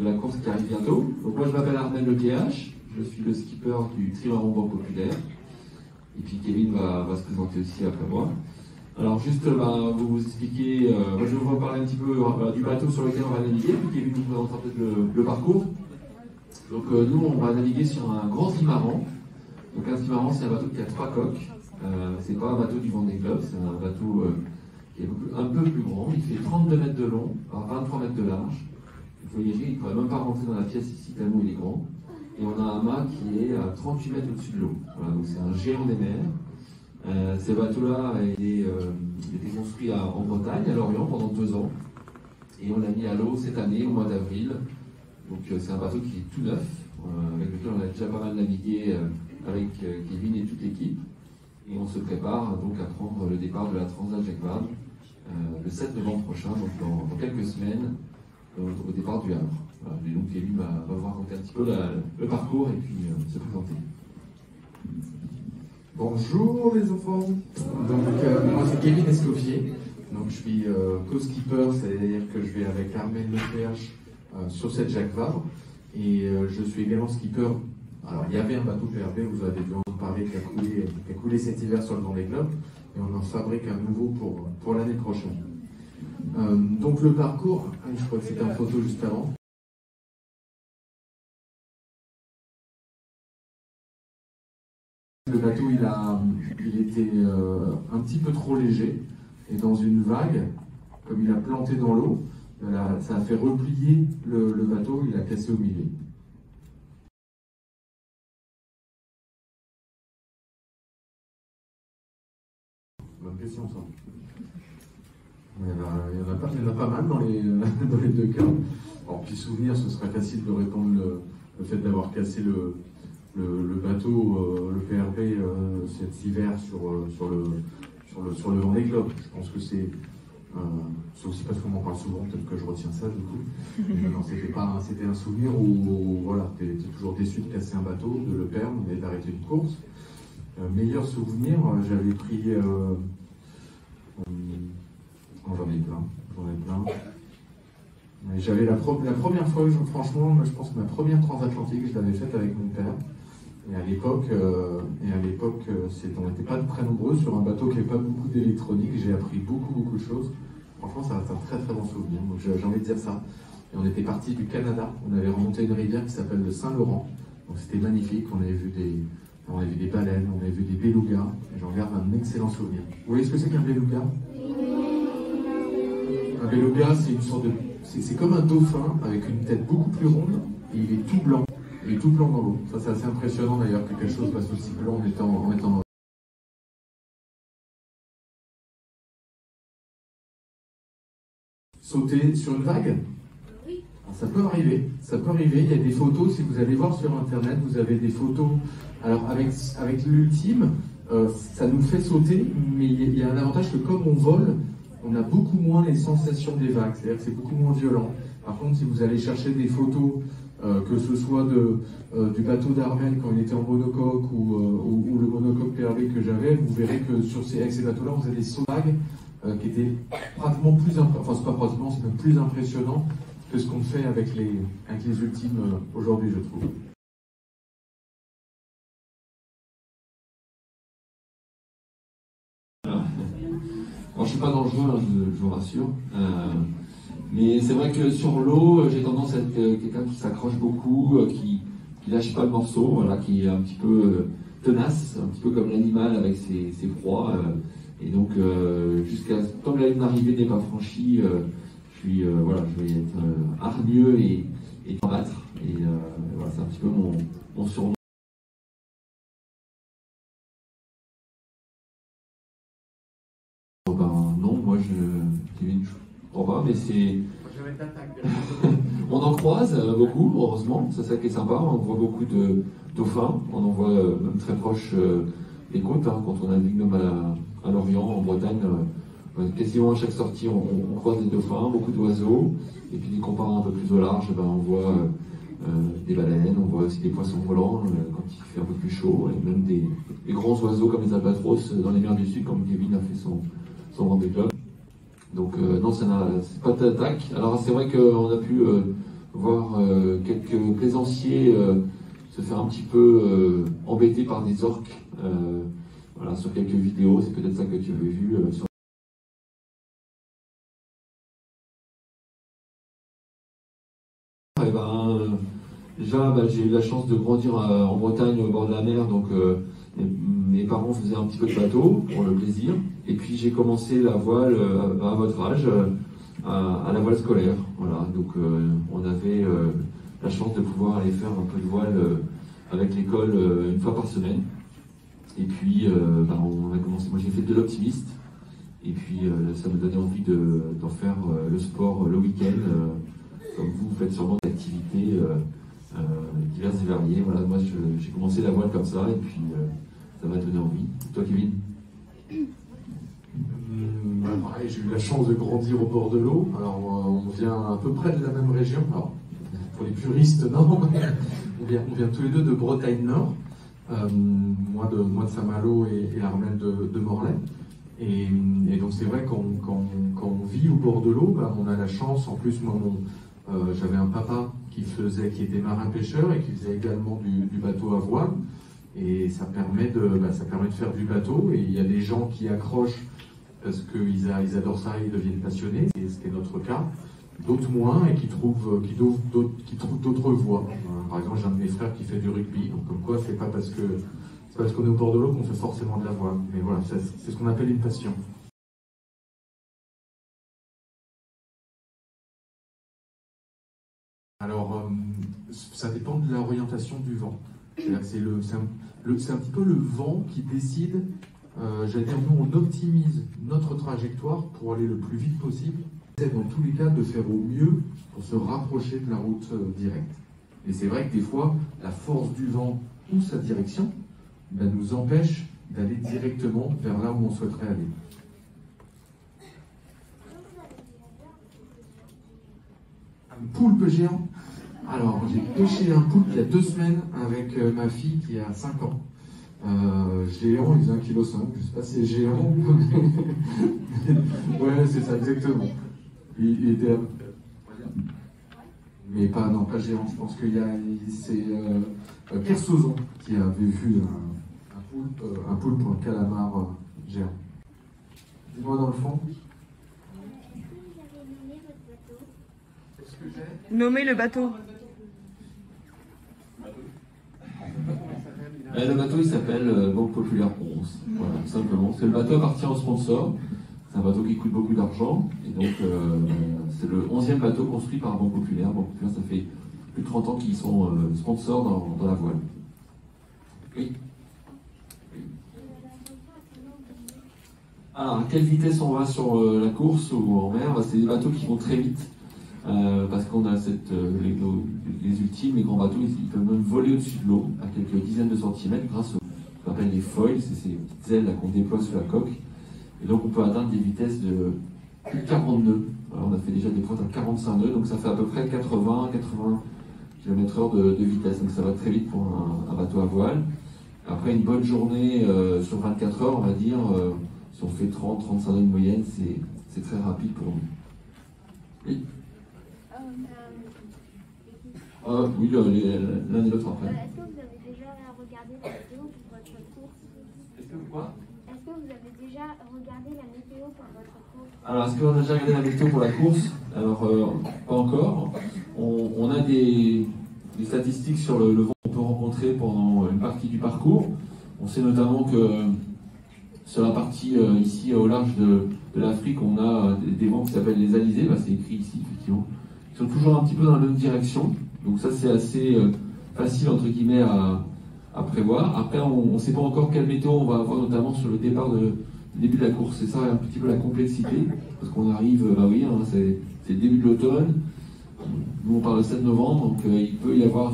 de la course qui arrive bientôt. Donc moi je m'appelle Armel Le PH, je suis le skipper du trimaran Banque Populaire. Et puis Kevin va se présenter aussi après moi. Alors juste vous expliquer, moi je vais vous parler un petit peu du bateau sur lequel on va naviguer, puis Kevin nous présentera peut-être le parcours. Donc nous on va naviguer sur un grand trimaran. Donc un trimaran c'est un bateau qui a 3 coques. C'est pas un bateau du Vendée Globe, c'est un bateau qui est un peu plus grand. Il fait 32 mètres de long par 23 mètres de large. Vous voyez, il ne pourrait même pas rentrer dans la pièce ici tellement il est grand. Et on a un mât qui est à 38 mètres au-dessus de l'eau. Voilà, donc c'est un géant des mers. Ces bateaux-là ont été construits en Bretagne, à Lorient, pendant 2 ans. Et on l'a mis à l'eau cette année, au mois d'avril. Donc c'est un bateau qui est tout neuf, avec lequel on a déjà pas mal navigué avec Kevin et toute l'équipe. Et on se prépare donc à prendre le départ de la Transat Jacques Vabre le 7 novembre prochain, donc dans quelques semaines, au départ du Havre. Voilà. Et donc Kevin va vous raconter un petit peu le parcours et puis se présenter. Bonjour les enfants. Donc moi c'est Kevin Escoffier. Donc je suis co-skipper, c'est-à-dire que je vais avec Armel Le PH sur cette Jacques Vabre. Et je suis également skipper. Alors il y avait un bateau PRB, vous avez dû en parler, qui a coulé cet hiver sur le Vendée Globe. Et on en fabrique un nouveau pour l'année prochaine. Donc le parcours, je crois que c'était en photo juste avant. Le bateau il était un petit peu trop léger et dans une vague, comme il a planté dans l'eau, ça a fait replier le bateau, il a cassé au milieu. Bonne question ça. Il y en a pas mal dans les, dans les 2 cas. Alors, puis souvenir, ce serait facile de répondre le fait d'avoir cassé le bateau, le PRB, cet hiver sur le Vendée Globe. Je pense que c'est aussi parce qu'on m'en parle souvent, peut-être que je retiens ça du coup. Mais non, c'était un souvenir où voilà, tu es toujours déçu de casser un bateau, de le perdre et d'arrêter une course. Meilleur souvenir, j'avais pris... j'en ai plein. J'avais la première fois, franchement, je pense que ma première transatlantique, je l'avais faite avec mon père. Et à l'époque, on n'était pas très nombreux sur un bateau qui n'avait pas beaucoup d'électronique. J'ai appris beaucoup de choses. Franchement, ça reste un très très bon souvenir. Donc j'ai envie de dire ça. Et on était parti du Canada. On avait remonté une rivière qui s'appelle le Saint-Laurent. Donc c'était magnifique. On avait vu des baleines, on avait vu des belugas. Et j'en garde un excellent souvenir. Vous voyez ce que c'est qu'un beluga? Un beluga, c'est une sorte de... C'est comme un dauphin avec une tête beaucoup plus ronde et il est tout blanc. Il est tout blanc dans l'eau. Ça, c'est assez impressionnant d'ailleurs que quelque chose passe aussi blanc en étant... Sauter sur une vague? Oui. Ça peut arriver. Il y a des photos, si vous allez voir sur internet, vous avez des photos. Alors avec l'ultime, ça nous fait sauter, mais il y a un avantage que comme on vole, on a beaucoup moins les sensations des vagues, c'est-à-dire que c'est beaucoup moins violent. Par contre, si vous allez chercher des photos, que ce soit du bateau d'Armel quand il était en monocoque ou le monocoque PRB que j'avais, vous verrez que avec ces bateaux-là, on faisait des sauts de vagues qui étaient pratiquement plus impressionnants, enfin c'est pas pratiquement, c'est même plus impressionnant que ce qu'on fait avec les ultimes aujourd'hui, je trouve. Alors, je ne suis pas dangereux, hein, je vous rassure. Mais c'est vrai que sur l'eau, j'ai tendance à être quelqu'un qui s'accroche beaucoup, qui lâche pas le morceau, voilà, qui est un petit peu tenace, un petit peu comme l'animal avec ses proies. Et donc, tant que la ligne d'arrivée n'est pas franchie, je vais être hargneux et combattre. Et voilà, c'est un petit peu mon surnom. Non, moi Kevin, je crois pas, mais c'est... On en croise beaucoup, heureusement, c'est ça qui est sympa, on voit beaucoup de dauphins, on en voit même très proche des côtes, hein, quand on navigue même à Lorient, en Bretagne, quasiment à chaque sortie on croise des dauphins, beaucoup d'oiseaux, et puis dès qu'on part un peu plus au large, on voit des baleines, on voit aussi des poissons volants quand il fait un peu plus chaud, et même des grands oiseaux comme les albatros dans les mers du Sud, comme Kevin a fait son Vendée Globe. Donc non, c'est pas d'attaque. Alors c'est vrai qu'on a pu voir quelques plaisanciers se faire un petit peu embêter par des orques. Voilà, sur quelques vidéos, c'est peut-être ça que tu avais vu sur. Eh ben, déjà, j'ai eu la chance de grandir en Bretagne au bord de la mer, donc mes parents faisaient un petit peu de bateau pour le plaisir. Et puis j'ai commencé la voile à votre âge, à la voile scolaire. Voilà, donc on avait la chance de pouvoir aller faire un peu de voile avec l'école une fois par semaine. Et puis on a commencé, moi j'ai fait de l'optimiste. Et puis ça me donnait envie d'en faire le sport le week-end. Comme vous faites sûrement des activités diverses et variées. Voilà, moi j'ai commencé la voile comme ça et puis ça m'a donné envie. Toi, Kevin? Pareil, j'ai eu la chance de grandir au bord de l'eau. Alors on vient à peu près de la même région. Alors, pour les puristes, non, on vient tous les deux de Bretagne Nord. Moi de Saint-Malo et Armel de Morlaix. Et donc c'est vrai quand on vit au bord de l'eau, on a la chance. En plus, moi j'avais un papa qui était marin-pêcheur et qui faisait également du bateau à voile. Et ça permet de faire du bateau. Et il y a des gens qui accrochent parce qu'ils adorent ça et ils deviennent passionnés, c'est ce qui est notre cas. D'autres moins et qui trouvent d'autres voies. Par exemple, j'ai un de mes frères qui fait du rugby. Donc comme quoi, c'est pas parce qu'on est au bord de l'eau qu'on fait forcément de la voile. Mais voilà, c'est ce qu'on appelle une passion. Alors, ça dépend de l'orientation du vent. C'est un petit peu le vent qui décide. J'allais dire, nous, on optimise notre trajectoire pour aller le plus vite possible. C'est dans tous les cas de faire au mieux pour se rapprocher de la route directe. Et c'est vrai que des fois, la force du vent ou sa direction nous empêche d'aller directement vers là où on souhaiterait aller. Un poulpe géant. Alors, j'ai pêché un poulpe il y a 2 semaines avec ma fille qui a 5 ans. Géant, il faisait 1,5 kg, je ne sais pas si c'est géant. Ouais, c'est ça, exactement. Il était. Mais pas géant, je pense c'est Kersozon qui avait vu un poulpe ou un calamar géant. Dis-moi dans le fond. Nommez le bateau. Le bateau il s'appelle Banque Populaire 11, voilà, tout simplement. C'est le bateau appartient au sponsor, c'est un bateau qui coûte beaucoup d'argent, et donc c'est le 11e bateau construit par Banque Populaire. Banque Populaire, ça fait plus de 30 ans qu'ils sont sponsors dans la voile. Oui. Alors, à quelle vitesse on va sur la course ou en mer? C'est des bateaux qui vont très vite. Parce qu'on a les ultimes, les grands bateaux, ils peuvent même voler au-dessus de l'eau à quelques dizaines de centimètres grâce aux qu'on appelle les foils, c'est ces petites ailes qu'on déploie sur la coque. Et donc on peut atteindre des vitesses de plus de 40 nœuds. Alors, on a fait déjà des pointes à 45 nœuds, donc ça fait à peu près 80 km/h de vitesse. Donc ça va très vite pour un bateau à voile. Après une bonne journée sur 24 heures, on va dire, si on fait 30-35 nœuds de moyenne, c'est très rapide pour nous. Oui. Oui, l'un et l'autre après. Est-ce que vous avez déjà regardé la météo pour votre course? Est-ce que quoi? Est-ce que vous avez déjà regardé la météo pour votre course? Alors, est-ce qu'on a déjà regardé la météo pour la course? Alors, pas encore. On a des statistiques sur le vent qu'on peut rencontrer pendant une partie du parcours. On sait notamment que sur la partie ici au large de l'Afrique, on a des vents qui s'appellent les alizés. C'est écrit ici, effectivement. Ils sont toujours un petit peu dans la même direction. Donc ça, c'est assez facile, entre guillemets, à prévoir. Après, on ne sait pas encore quelle météo on va avoir, notamment sur le début de la course. C'est ça un petit peu la complexité, parce qu'on arrive, c'est le début de l'automne. Nous, on parle le 7 novembre, donc il peut y avoir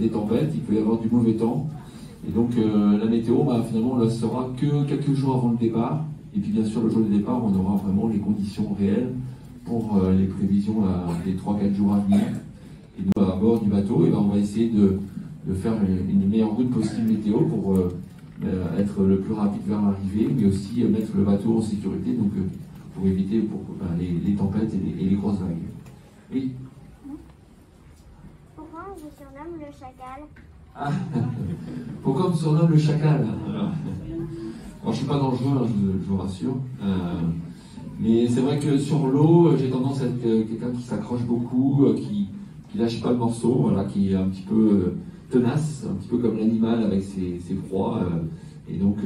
des tempêtes, il peut y avoir du mauvais temps. Et donc la météo, finalement, on ne la saura que quelques jours avant le départ. Et puis bien sûr, le jour du départ, on aura vraiment les conditions réelles pour les prévisions des 3-4 jours à venir. Et nous, à bord du bateau, on va essayer de faire une meilleure route possible météo pour être le plus rapide vers l'arrivée, mais aussi mettre le bateau en sécurité, donc pour éviter les tempêtes et les grosses vagues. Oui. on vous surnomme le chacal? Ah, pourquoi on me surnomme le chacal? Alors, je ne suis pas dangereux, hein, je vous rassure. Mais c'est vrai que sur l'eau, j'ai tendance à être quelqu'un qui s'accroche beaucoup, qui lâche pas le morceau, voilà, qui est un petit peu tenace, un petit peu comme l'animal avec ses proies. Et donc,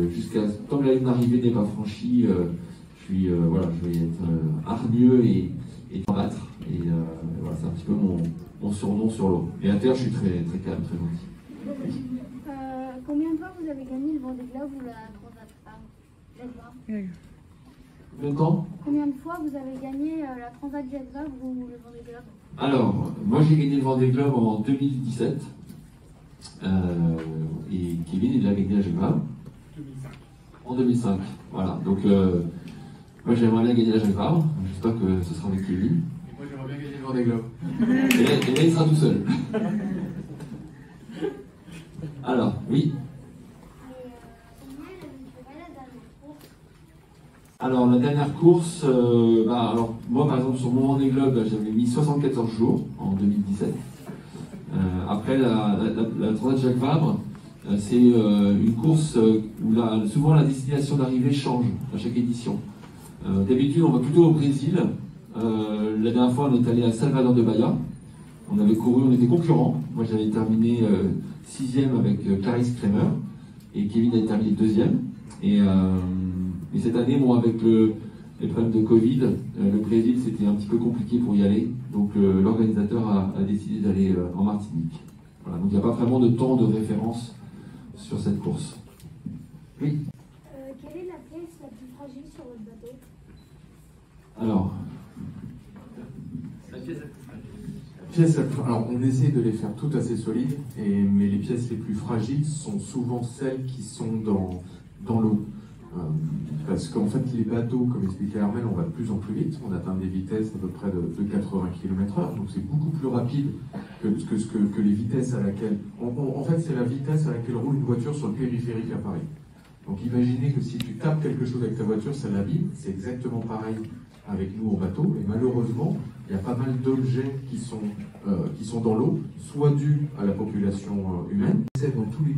jusqu'à tant que la ligne d'arrivée n'est pas franchie, je vais être hargneux et combattre. Et voilà, c'est un petit peu mon surnom sur l'eau. Et à terre, je suis très, très calme, très gentil. Combien de fois vous avez gagné le Vendée Globe ou la Transat Jacques Vabre? Combien de temps? Combien de fois vous avez gagné la Transat Jacques Vabre ou le Vendée Globe? Alors, moi j'ai gagné le Vendée Globe en 2017. Et Kevin, il l'a gagné à Jacques Vabre. 2005. En 2005. Voilà. Donc, moi j'aimerais bien gagner la Jacques Vabre. J'espère que ce sera avec Kevin. Et moi j'aimerais bien gagner le Vendée Globe. Et là, il sera tout seul. Alors, oui. Alors, la dernière course, alors, moi par exemple, sur mon Vendée Globe, j'avais mis 74 jours en 2017. Après, la Transat Jacques Vabre, c'est une course où souvent la destination d'arrivée change à chaque édition. D'habitude, on va plutôt au Brésil. La dernière fois, on est allé à Salvador de Bahia. On avait couru, on était concurrents. Moi, j'avais terminé 6e avec Clarisse Kremer et Kevin avait terminé 2e. Et cette année, bon, avec les problèmes de Covid, le Brésil, c'était un petit peu compliqué pour y aller. Donc, l'organisateur a décidé d'aller en Martinique. Voilà, donc il n'y a pas vraiment de temps de référence sur cette course. Oui. Quelle est la pièce la plus fragile sur votre bateau? Alors, alors, on essaie de les faire toutes assez solides, mais les pièces les plus fragiles sont souvent celles qui sont dans l'eau. Parce qu'en fait, les bateaux, comme expliquait Armel, on va de plus en plus vite. On atteint des vitesses à peu près de 80 km/h, donc c'est beaucoup plus rapide que les vitesses à laquelle... En fait, c'est la vitesse à laquelle roule une voiture sur le périphérique à Paris. Donc imaginez que si tu tapes quelque chose avec ta voiture, ça l'abîme. C'est exactement pareil avec nous en bateau. Et malheureusement, il y a pas mal d'objets qui sont dans l'eau, soit dus à la population humaine. C'est dans tous les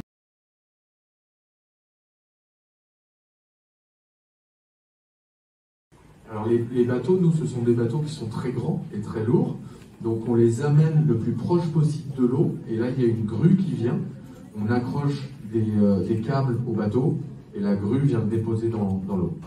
Alors les bateaux, nous, ce sont des bateaux qui sont très grands et très lourds. Donc on les amène le plus proche possible de l'eau. Et là, il y a une grue qui vient. On accroche des câbles au bateau et la grue vient le déposer dans l'eau.